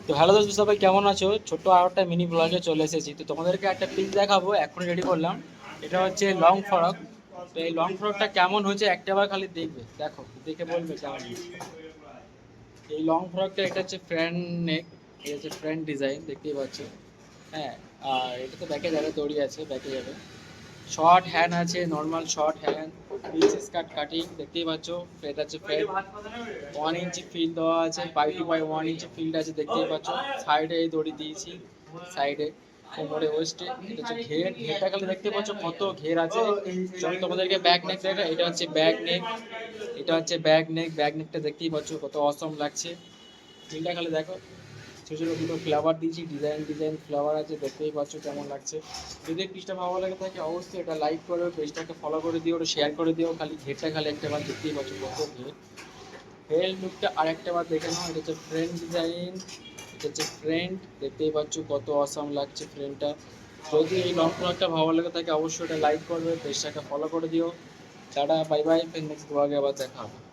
তো হ্যালো দোস্ত, সবাই কেমন আছো? ছোট্ট আর একটা মিনি ব্লগে চলে এসেছি। তো তোমাদেরকে একটা পিক দেখাবো, এখনই রেডি করলাম। এটা হচ্ছে লং ফ্রক। তো এই লং ফ্রকটা কেমন হয়েছে একটাবার খালি দেখবে, দেখো দেখে বলবে কেমন হয়েছে। এই লং ফ্রকটা এটা হচ্ছে ফ্রেন্ড নেক, এটা হচ্ছে ফ্রেন্ড ডিজাইন, দেখতেই পাচ্ছ। হ্যাঁ, আর এটা তো ব্যাকে যাবে, দড়ি আছে ব্যাকে যাবে। শর্ট হ্যান্ড আছে, নর্মাল শর্ট হ্যান্ড, প্রিন্সেস কাট কাটিং, দেখতেই পাচ্ছ। এটা হচ্ছে ফ্রেন্ড, 1 ইঞ্চি ফিল্ড দেওয়া আছে, 5 2 by 1 ইঞ্চি ফিল্ড আছে, দেখতেই পাচ্ছ। সাইডে এই দড়ি দিয়েছি, সাইডে কোমরে ওয়েস্টে। এটা হচ্ছে ঘের, ঘেরটা খালি দেখতে পাচ্ছ কত ঘের আছে। চলো তোমাদেরকে ব্যাক নেক দেখা। এটা হচ্ছে ব্যাক নেক, এটা হচ্ছে ব্যাক নেক। ব্যাক নেকটা দেখতেই পাচ্ছ কত অসম লাগছে। তিনটা খালি দেখো, ছোটো ছোটো দুটো ফ্লাওয়ার দিয়েছি, ডিজাইন ডিজাইন ফ্লাওয়ার আছে, দেখতেই পাচ্ছ কেমন লাগছে। যদি পেজটা ভালো লাগে থাকে অবশ্যই এটা লাইক করো, পেজটাকে ফলো করে দিও, ওটা শেয়ার করে দিও। খালি ঘেরটা খালি একটা বার দেখতেই পাচ্ছ কত ঘের। হেল লুকটা আরেকটা বার দেখে নাও। এটা হচ্ছে ফ্রেন্ড ডিজাইন, এটা হচ্ছে ফ্রেন্ড, দেখতেই পাচ্ছ কত অসাম লাগছে ফ্রেন্ডটা। যদি এই লং ফ্রকটা ভালো লাগে থাকে অবশ্যই এটা লাইক করবে, পেজটাকে ফলো করে দিও। টাটা, বাই বাই, ফের নেক্সট ব্লগে আবার দেখা হবে।